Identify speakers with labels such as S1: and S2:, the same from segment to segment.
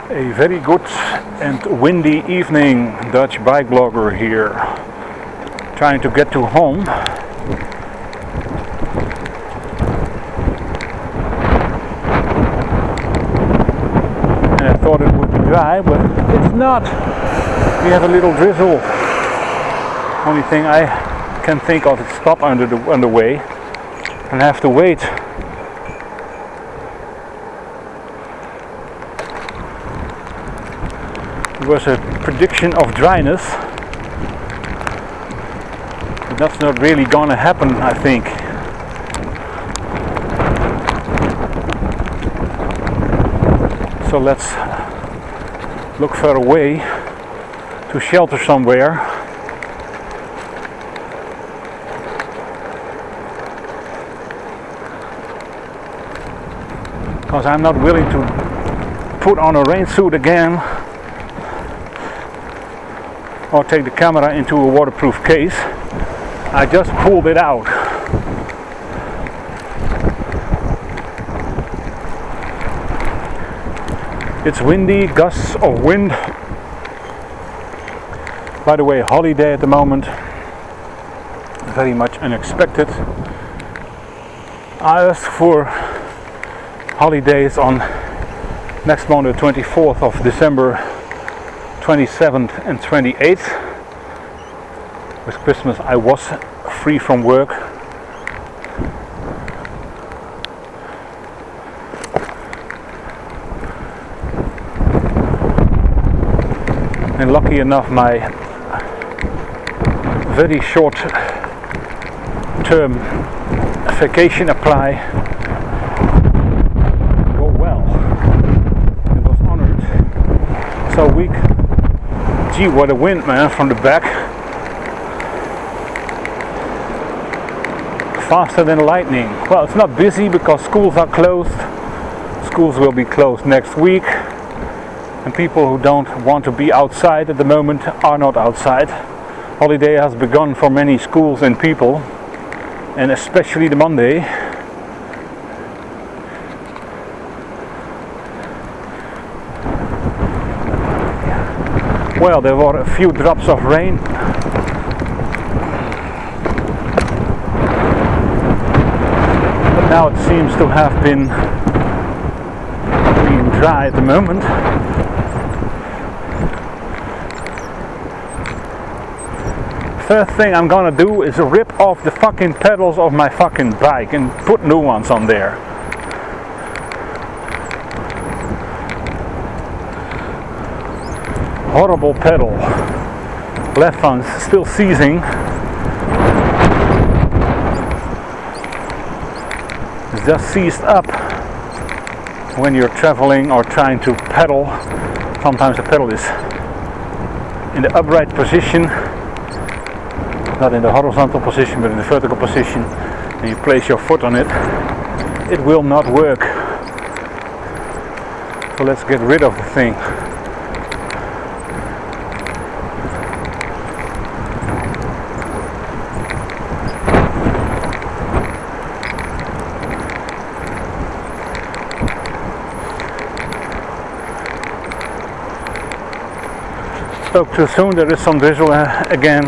S1: A very good and windy evening, Dutch bike blogger here, trying to get to home. And I thought it would be dry, but it's not. We have a little drizzle. Only thing I can think of is stop on the way and have to wait. There was a prediction of dryness, but that's not really gonna happen, I think. So let's look for a way to shelter somewhere. Because I'm not willing to put on a rain suit again or take the camera into a waterproof case. I just pulled it out. It's windy, gusts of wind. By the way, holiday at the moment. Very much unexpected. I asked for holidays on next Monday, 24th of December, 27th and 28th. With Christmas I was free from work. And lucky enough, my very short term vacation apply go well. It was honored. So week, gee, what a wind, man, from the back. Faster than lightning. Well, it's not busy because schools are closed. Schools will be closed next week. And people who don't want to be outside at the moment are not outside. Holiday has begun for many schools and people, and especially the Monday. Well, there were a few drops of rain. But now it seems to have been being dry at the moment. First thing I'm gonna do is rip off the fucking pedals of my fucking bike and put new ones on there. Horrible pedal. Left one's still seizing. It's just seized up when you're traveling or trying to pedal. Sometimes the pedal is in the upright position, not in the horizontal position but in the vertical position, and you place your foot on it. It will not work. So let's get rid of the thing. Spoke too soon, there is some drizzle again.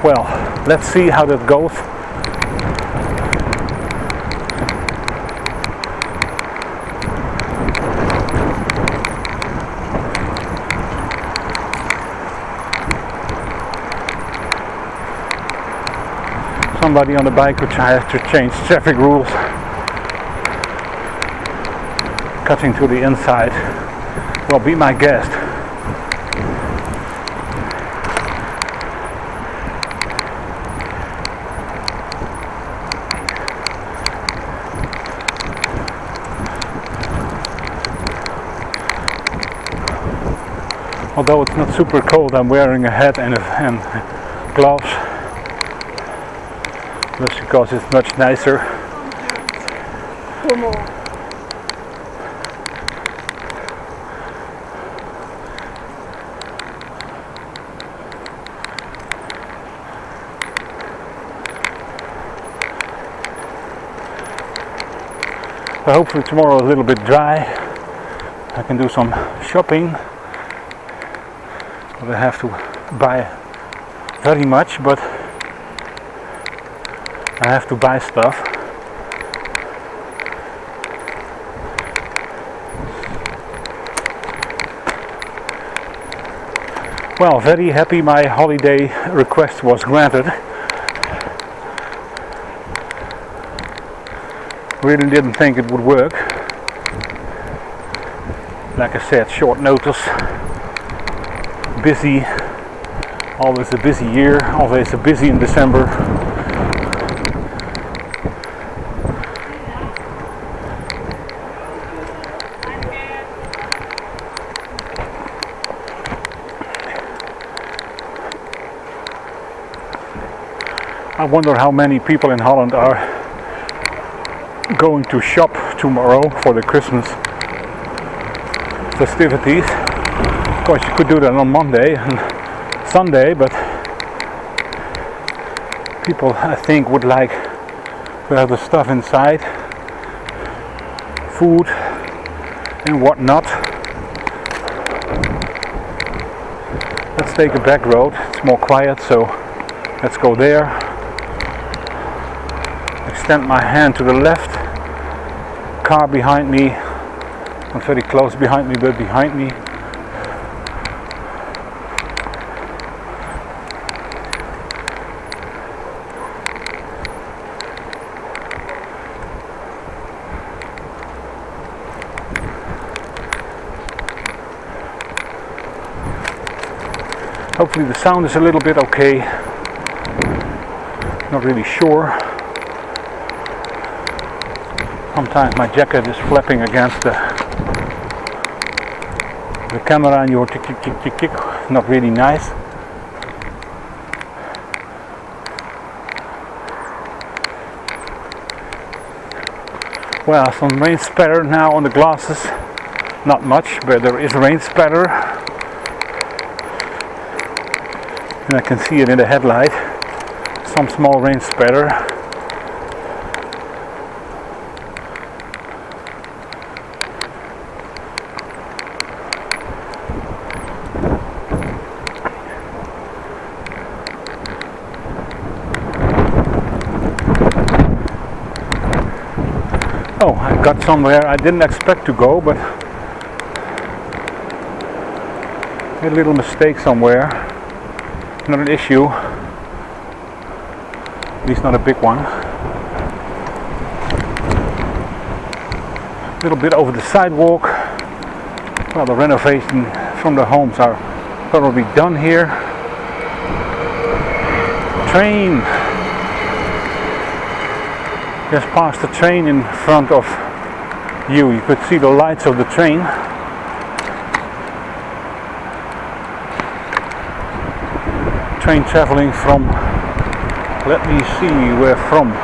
S1: Well, let's see how that goes. Somebody on the bike which I have to change traffic rules. Cutting to the inside. Well, be my guest. Although it's not super cold, I'm wearing a hat and gloves. Just because it's much nicer. Hopefully tomorrow is a little bit dry. I can do some shopping, but I have to buy very much, but I have to buy stuff. Well, very happy my holiday request was granted. Really didn't think it would work. Like I said, short notice, busy, always a busy year, always a busy in December. I wonder how many people in Holland are going to shop tomorrow for the Christmas festivities. Of course, you could do that on Monday and Sunday, but people, I think, would like to have the stuff inside, food and whatnot. Let's take a back road, it's more quiet, so let's go there. Extend my hand to the left. Car behind me, not very close behind me, but behind me. Hopefully the sound is a little bit okay. Not really sure. Sometimes my jacket is flapping against the camera and you're tick tick tick tick tick. Not really nice. Well, some rain spatter now on the glasses. Not much, but there is rain spatter. And I can see it in the headlight. Some small rain spatter. Oh, I got somewhere I didn't expect to go, but made a little mistake somewhere. Not an issue, at least not a big one. A little bit over the sidewalk. Well, the renovation from the homes are probably done here. Train. Just past the train in front of you. You could see the lights of the train. Train traveling from, let me see where from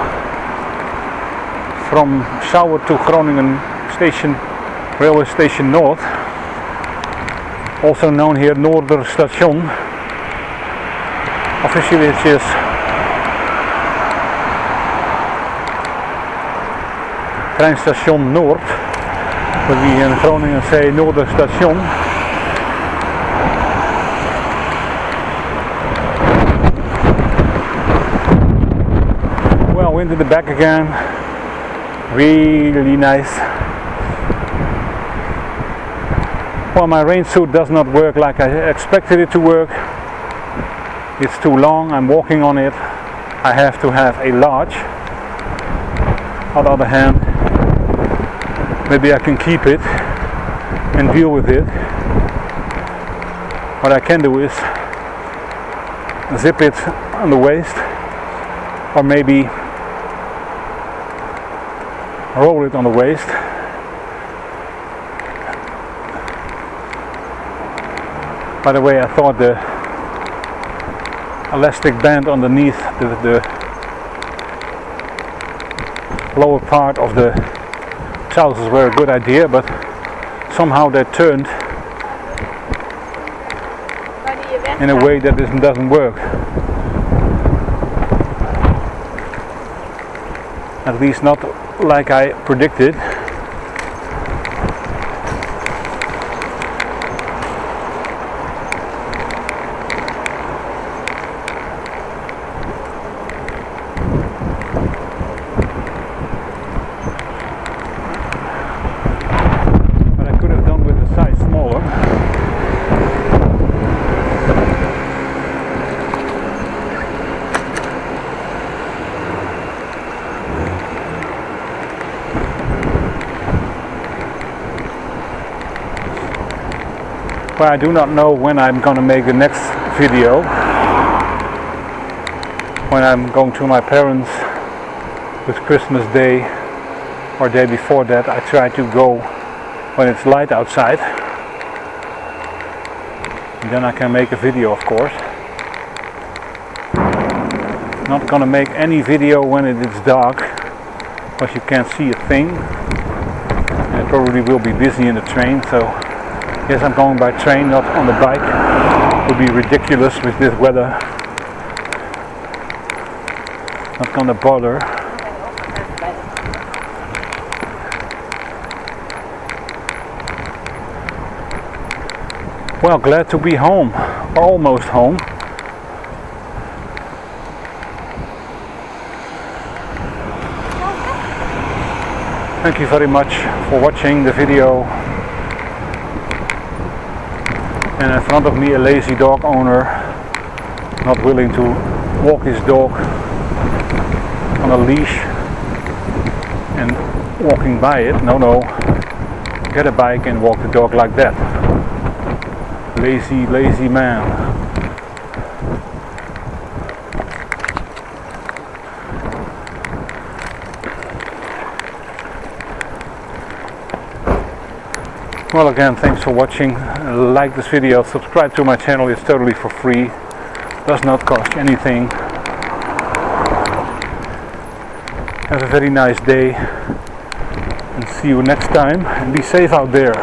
S1: Sauer to Groningen station, railway station North, also known here Noorder Station. Officially it's just treinstation Noord, but we in Groningen say Noorder Station. Well, wind in the back again, really nice. Well, my rain suit does not work like I expected it to work. It's too long, I'm walking on it. I have to have a large. On the other hand, maybe I can keep it and deal with it. What I can do is zip it on the waist, or maybe roll it on the waist. By the way, I thought the elastic band underneath the lower part of the trousers were a good idea, but somehow they turned in a way that doesn't work. At least not like I predicted. But I do not know when I'm gonna make the next video. When I'm going to my parents with Christmas Day or day before that, I try to go when it's light outside. And then I can make a video, of course. Not gonna make any video when it is dark, because you can't see a thing. And I probably will be busy in the train, so yes, I'm going by train, not on the bike. It would be ridiculous with this weather. Not gonna bother. Well, glad to be home, almost home. Thank you very much for watching the video. And in front of me a lazy dog owner, not willing to walk his dog on a leash and walking by it. No, get a bike and walk the dog like that. Lazy man. Well, again, thanks for watching. Like this video, subscribe to my channel, it's totally for free, does not cost anything. Have a very nice day and see you next time, and be safe out there.